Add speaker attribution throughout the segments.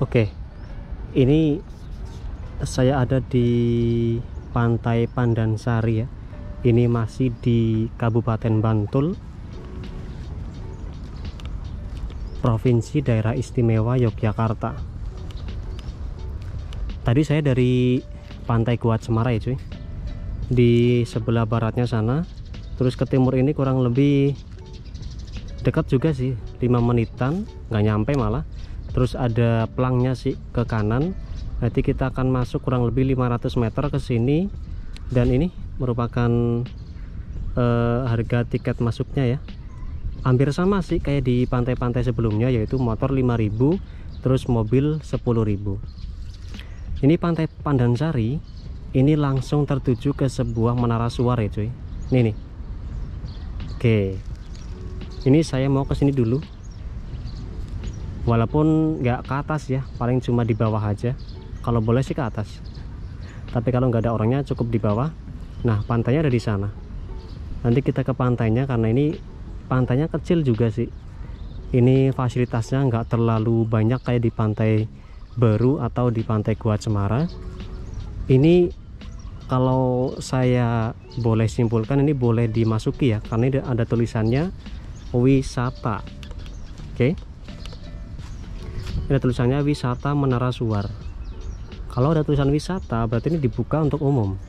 Speaker 1: Oke, ini saya ada di Pantai Pandansari ya. Ini masih di Kabupaten Bantul, Provinsi Daerah Istimewa Yogyakarta. Tadi saya dari Pantai Guat Semara ya cuy, di sebelah baratnya sana. Terus ke timur ini kurang lebih dekat juga sih, 5 menitan, nggak nyampe malah. Terus ada pelangnya sih ke kanan. Nanti kita akan masuk kurang lebih 500 meter ke sini, dan ini merupakan harga tiket masuknya ya. Hampir sama sih kayak di pantai-pantai sebelumnya, yaitu motor 5.000, terus mobil 10.000. Ini Pantai Pandansari, ini langsung tertuju ke sebuah menara suar ya cuy. Nih. Oke. Ini saya mau ke sini dulu. Walaupun nggak ke atas ya, paling cuma di bawah aja. Kalau boleh sih ke atas, tapi kalau nggak ada orangnya cukup di bawah. Nah, pantainya ada di sana. Nanti kita ke pantainya, karena ini pantainya kecil juga sih. Ini fasilitasnya nggak terlalu banyak kayak di Pantai Baru atau di Pantai Guat Semara. Ini kalau saya boleh simpulkan, ini boleh dimasuki ya, karena ini ada tulisannya wisata. Oke. Ada tulisannya wisata Menara Suar. Kalau ada tulisan wisata, berarti ini dibuka untuk umum.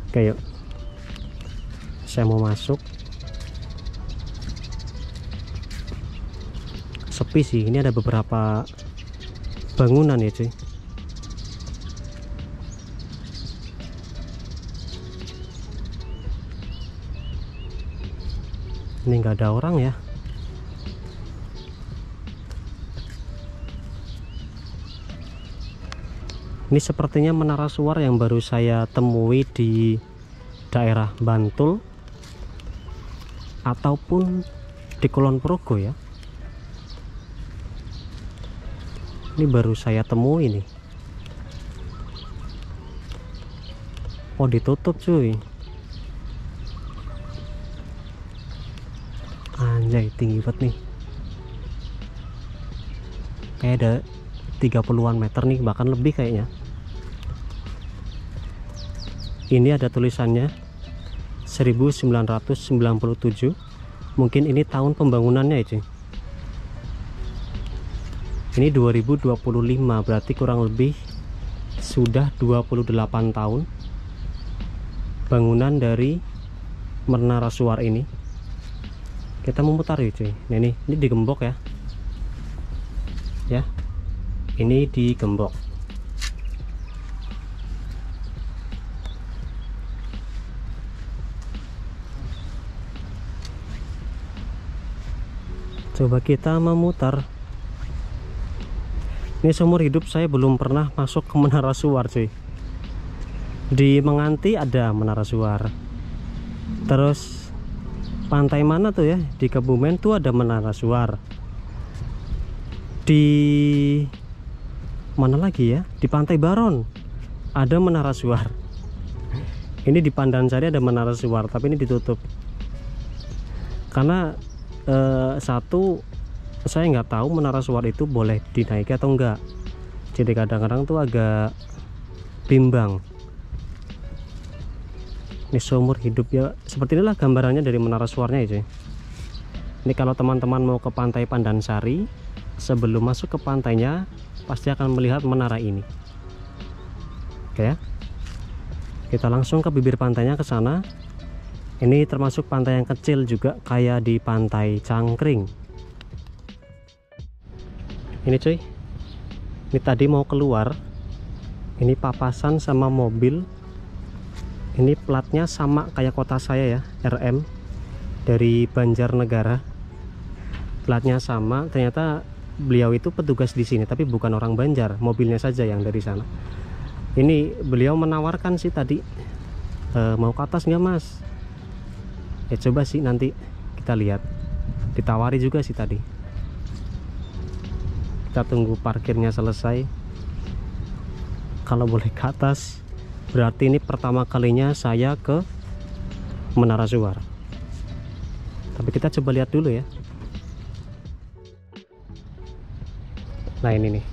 Speaker 1: Oke, yuk. Saya mau masuk. Sepi sih, ini ada beberapa bangunan ya cuy. Ini nggak ada orang ya. Ini sepertinya menara suar yang baru saya temui di daerah Bantul ataupun di Kulon Progo ya. Ini baru saya temui nih. Oh, ditutup cuy. Anjay, tinggi banget nih. Kayak ada 30-an meter nih, bahkan lebih kayaknya. Ini ada tulisannya 1997. Mungkin ini tahun pembangunannya itu. Ini 2025, berarti kurang lebih sudah 28 tahun bangunan dari menara suar ini. Kita memutar ya cuy. Nah, ini digembok ya. Ya. Ini digembok. Coba kita memutar. Ini seumur hidup saya belum pernah masuk ke menara suar cuy. Di Menganti ada menara suar. Terus pantai mana tuh ya? Di Kebumen tuh ada menara suar. Di mana lagi ya? Di Pantai Baron ada menara suar. Ini di Pandansari ada menara suar, tapi ini ditutup. Karena satu, saya nggak tahu menara suar itu boleh dinaiki atau enggak. Jadi kadang-kadang tuh agak bimbang. Ini seumur hidup ya, seperti inilah gambarannya dari menara suarnya ya. Ini kalau teman-teman mau ke Pantai Pandansari, sebelum masuk ke pantainya pasti akan melihat menara ini. Oke ya. Kita langsung ke bibir pantainya, ke sana. Ini termasuk pantai yang kecil juga, kayak di Pantai Cangkring. Ini cuy, ini tadi mau keluar, ini papasan sama mobil. Ini platnya sama kayak kota saya ya, RM dari Banjarnegara. Platnya sama. Ternyata beliau itu petugas di sini, tapi bukan orang Banjar, mobilnya saja yang dari sana. Ini beliau menawarkan sih tadi, mau ke atas nggak mas? Ya coba sih nanti kita lihat. Ditawari juga sih tadi. Kita tunggu parkirnya selesai. Kalau boleh ke atas, berarti ini pertama kalinya saya ke Menara Suar. Tapi kita coba lihat dulu ya. Nah ini nih.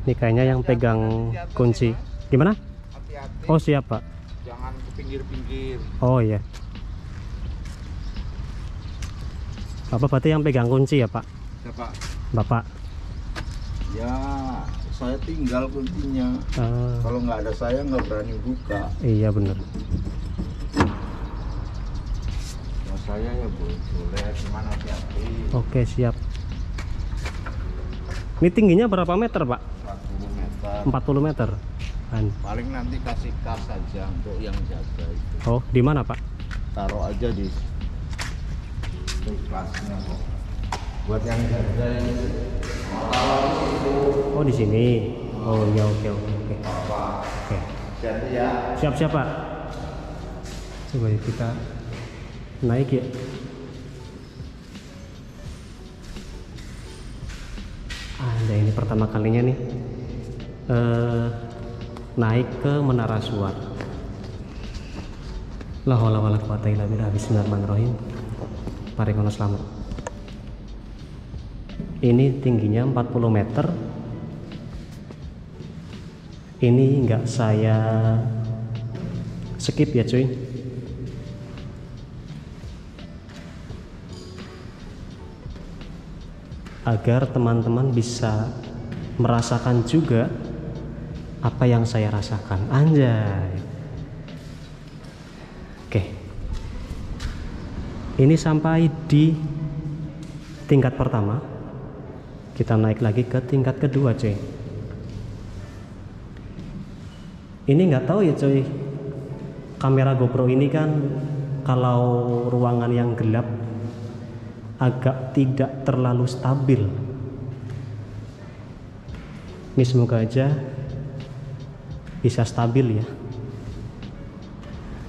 Speaker 1: Ini kayaknya yang pegang kunci. Gimana?
Speaker 2: Hati-hati.
Speaker 1: Oh siap Pak.
Speaker 2: Jangan ke pinggir-pinggir.
Speaker 1: Oh iya. Bapak berarti yang pegang kunci ya Pak?
Speaker 2: Siapa?
Speaker 1: Bapak.
Speaker 2: Ya, saya tinggal kuncinya. Kalau nggak ada saya nggak berani buka.
Speaker 1: Iya bener.
Speaker 2: Ya saya ya boleh, cuman hati-hati.
Speaker 1: Oke siap. Ini tingginya berapa meter Pak?
Speaker 2: 40 meter.
Speaker 1: 40 meter.
Speaker 2: Paling nanti kasih kas saja untuk yang jaga itu.
Speaker 1: Oh di mana Pak?
Speaker 2: Taruh aja di kasnya kok. Buat yang jaga ini.
Speaker 1: Oh di sini. Oh ya oke. Oke.
Speaker 2: Jadi ya.
Speaker 1: Siap Pak. Coba ya kita naik ya. Ada ini pertama kalinya nih naik ke Menara Suar. La haula wala quwata illa billah. Bismillahirrahmanirrahim. Paringono selamat. Ini tingginya 40 meter. Ini nggak saya skip ya cuy. Agar teman-teman bisa merasakan juga apa yang saya rasakan. Anjay. Oke. Ini sampai di tingkat pertama. Kita naik lagi ke tingkat kedua cuy. Ini nggak tahu ya cuy. Kamera GoPro ini kan kalau ruangan yang gelap agak tidak terlalu stabil. Ini semoga aja bisa stabil ya.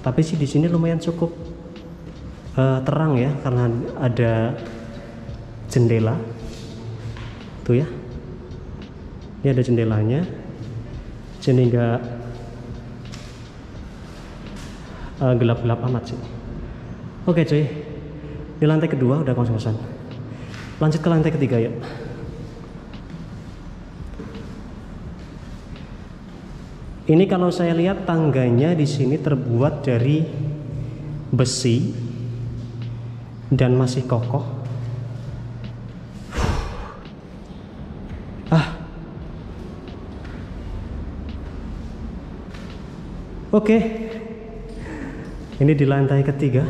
Speaker 1: Tapi sih di sini lumayan cukup terang ya karena ada jendela. Tuh ya. Ini ada jendelanya. Jadi nggak gelap-gelap amat sih. Oke cuy. Di lantai kedua udah kos-kosan. Lanjut ke lantai ketiga ya. Ini kalau saya lihat tangganya di sini terbuat dari besi dan masih kokoh. Oke. Ini di lantai ketiga.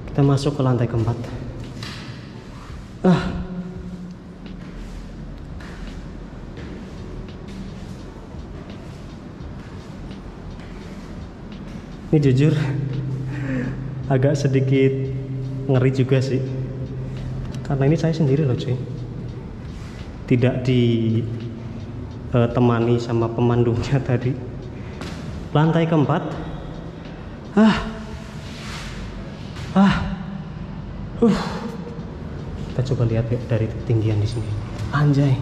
Speaker 1: Kita masuk ke lantai keempat. Ini jujur agak sedikit ngeri juga sih. Karena ini saya sendiri loh cuy. Tidak ditemani sama pemandunya tadi. Lantai keempat. Kita coba lihat yuk dari ketinggian di sini. Anjay.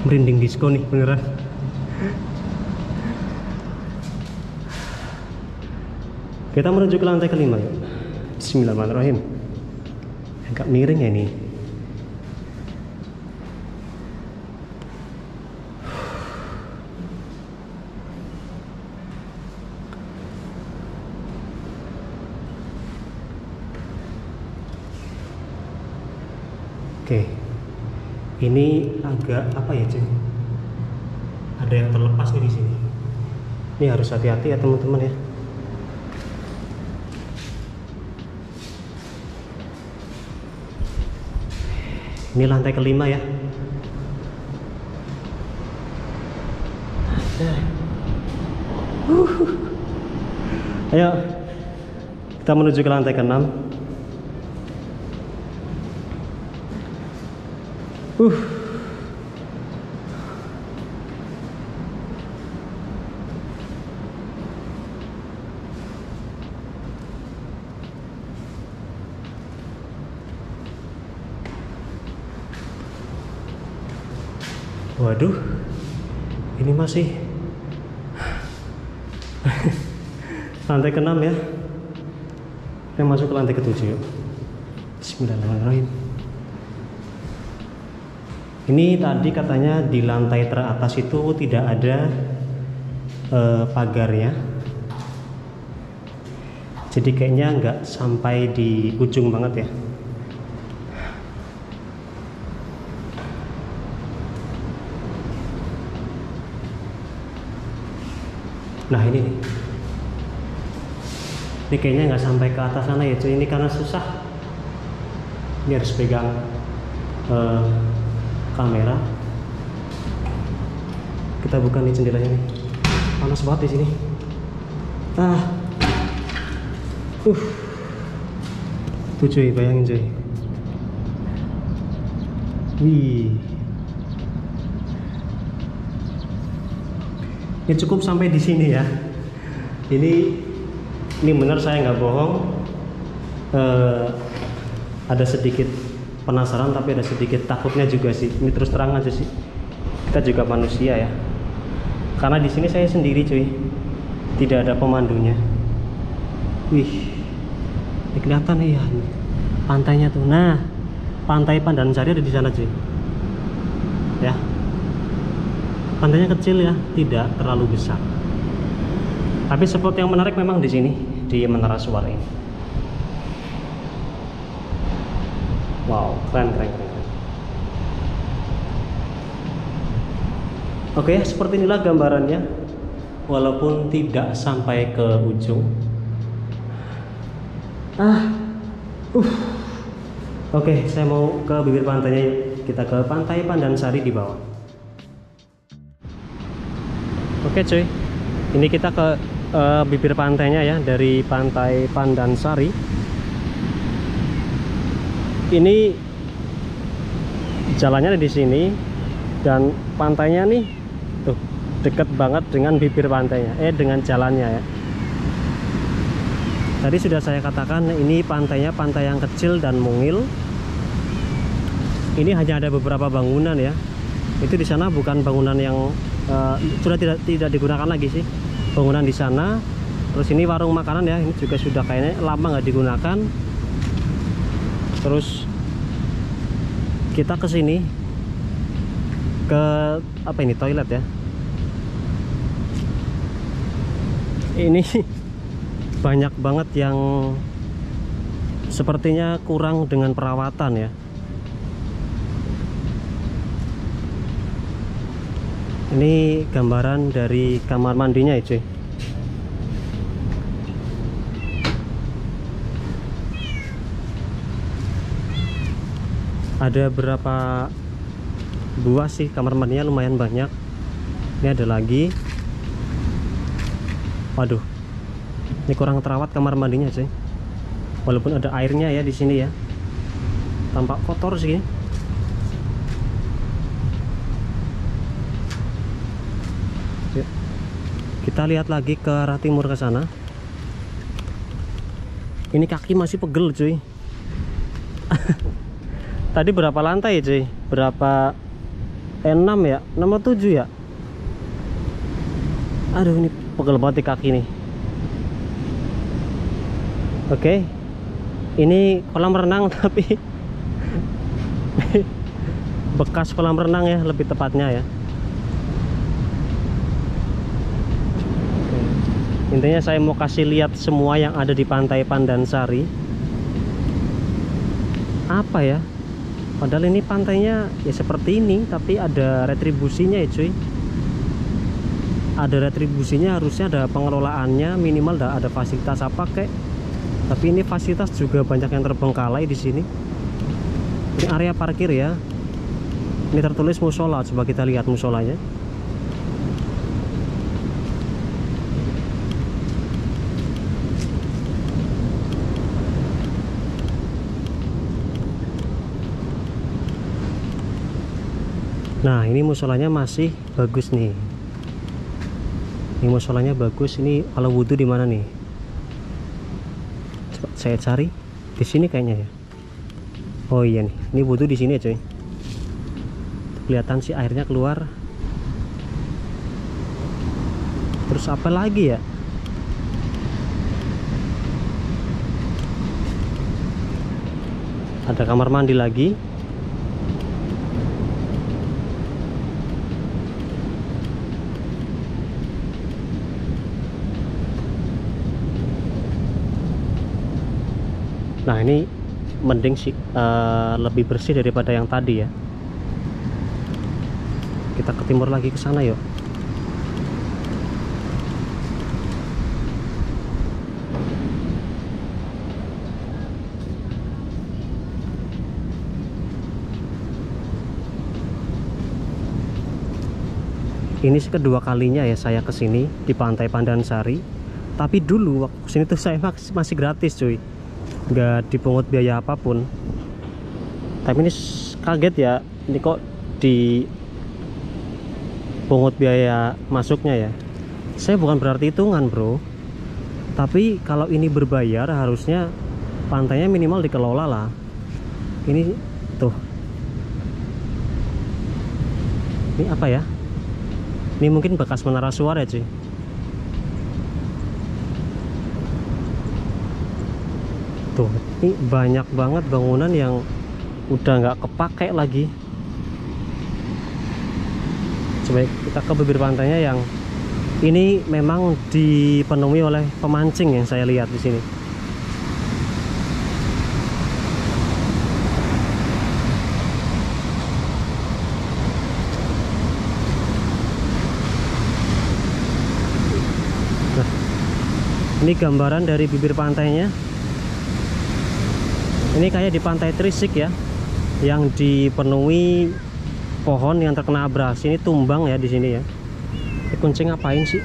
Speaker 1: Merinding disco nih beneran. Kita menuju ke lantai kelima yuk. Bismillahirrahmanirrahim. Agak miring ya ini. Oke, ini agak apa ya cuy? Ada yang terlepas nih di sini. Ini harus hati-hati ya teman-teman ya. Ini lantai kelima ya. Ayo, kita menuju ke lantai keenam. Waduh, ini masih Lantai ke-6 ya. Kita masuk ke lantai ke-7 yuk. Bismillahirrahmanirrahim. Ini tadi katanya di lantai teratas itu tidak ada pagar ya. Jadi kayaknya nggak sampai di ujung banget ya. Nah ini nih. Ini kayaknya nggak sampai ke atas sana ya cuy. Ini karena susah. Ini harus pegang kamera. Kita buka nih jendelanya nih. Panas banget di sini. Tuh cuy, bayangin cuy. Wih. Ini cukup sampai di sini ya. Ini benar, saya nggak bohong. Ada sedikit penasaran tapi ada sedikit takutnya juga sih. Ini terus terang aja sih. Kita juga manusia ya. Karena di sini saya sendiri cuy. Tidak ada pemandunya. Wih. Ini kelihatan nih ya. Pantainya tuh. Nah, Pantai Pandansari ada di sana cuy. Ya. Pantainya kecil ya, tidak terlalu besar. Tapi spot yang menarik memang di sini, di Menara Suara ini. Wow, keren. Oke, seperti inilah gambarannya. Walaupun tidak sampai ke ujung. Oke, saya mau ke bibir pantainya. Kita ke Pantai Pandansari di bawah. Oke cuy, ini kita ke bibir pantainya ya, dari Pantai Pandansari. Ini jalannya di sini dan pantainya nih tuh deket banget dengan bibir pantainya, dengan jalannya ya. Tadi sudah saya katakan ini pantainya pantai yang kecil dan mungil. Ini hanya ada beberapa bangunan ya. Itu di sana bukan bangunan yang sudah tidak digunakan lagi sih, bangunan di sana. Terus ini warung makanan ya, ini juga sudah kayaknya lama nggak digunakan. Terus kita ke sini ke apa ini, toilet ya. Ini banyak banget yang sepertinya kurang dengan perawatan ya. Ini gambaran dari kamar mandinya ya cuy. Ada berapa buah sih kamar mandinya, lumayan banyak. Ini ada lagi. Waduh, ini kurang terawat kamar mandinya cuy. Walaupun ada airnya ya di sini ya, tampak kotor sih. Kita lihat lagi ke arah timur ke sana. Ini kaki masih pegel cuy. Tadi berapa lantai cuy? Berapa? 6 ya? 6 atau 7 ya? Aduh, ini pegel banget di kaki nih. Oke. Ini kolam renang tapi bekas kolam renang ya, lebih tepatnya ya. Intinya saya mau kasih lihat semua yang ada di Pantai Pandansari. Apa ya? Padahal ini pantainya ya seperti ini, tapi ada retribusinya ya cuy. Ada retribusinya, harusnya ada pengelolaannya, minimal ada fasilitas apa kek. Tapi ini fasilitas juga banyak yang terbengkalai di sini. Ini area parkir ya. Ini tertulis musola, coba kita lihat musolanya. Nah, ini musolanya masih bagus nih. Ini musolanya bagus. Ini kalau wudhu di mana nih? Coba saya cari. Di sini kayaknya ya. Oh iya nih. Ini wudhu di sini ya, coy. Kelihatan sih airnya keluar. Terus apa lagi ya? Ada kamar mandi lagi. Nah ini mending sih, lebih bersih daripada yang tadi ya. Kita ke timur lagi, ke sana yuk. Ini kedua kalinya ya saya kesini di Pantai Pandansari. Tapi dulu waktu kesini tuh saya masih gratis cuy, nggak dipungut biaya apapun. Tapi ini kaget ya, ini kok dipungut biaya masuknya ya. Saya bukan berarti hitungan bro, tapi kalau ini berbayar harusnya pantainya minimal dikelola lah. Ini tuh, ini apa ya? Ini mungkin bekas menara suara ya cuy. Tuh, ini banyak banget bangunan yang udah nggak kepake lagi. Coba kita ke bibir pantainya yang ini memang dipenuhi oleh pemancing yang saya lihat di sini. Nah, ini gambaran dari bibir pantainya. Ini kayak di Pantai Trisik ya, yang dipenuhi pohon yang terkena abrasi. Ini tumbang ya di sini ya. Ini kucing ngapain sih?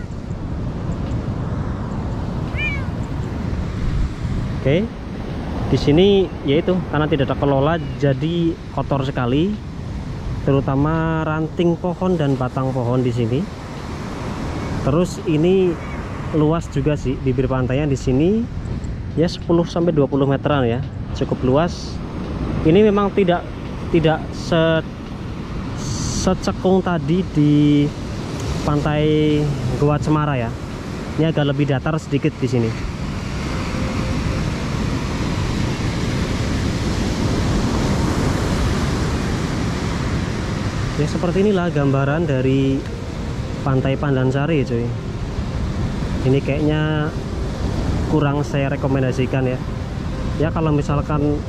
Speaker 1: Oke, di sini yaitu karena tidak terkelola jadi kotor sekali, terutama ranting pohon dan batang pohon di sini. Terus ini luas juga sih bibir pantainya di sini ya, 10-20 meteran ya. Cukup luas. Ini memang tidak secekung tadi di pantai Goa Cemara ya. Ini agak lebih datar sedikit di sini. Ya seperti inilah gambaran dari Pantai Pandansari cuy. Ini kayaknya kurang saya rekomendasikan ya. Ya kalau misalkan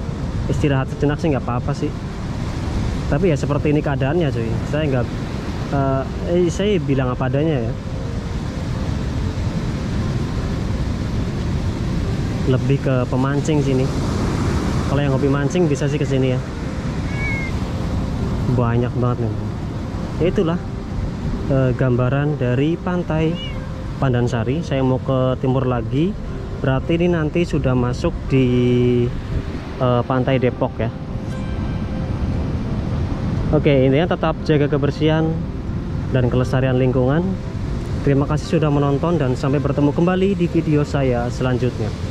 Speaker 1: istirahat sejenak sih nggak apa-apa sih, tapi ya seperti ini keadaannya cuy. Saya nggak saya bilang apa adanya ya. Lebih ke pemancing sini. Kalau yang hobi mancing bisa sih kesini ya. Banyak banget nih. Ya itulah gambaran dari Pantai Pandansari. Saya mau ke timur lagi. Berarti ini nanti sudah masuk di Pantai Depok ya. Oke, intinya tetap jaga kebersihan dan kelestarian lingkungan. Terima kasih sudah menonton dan sampai bertemu kembali di video saya selanjutnya.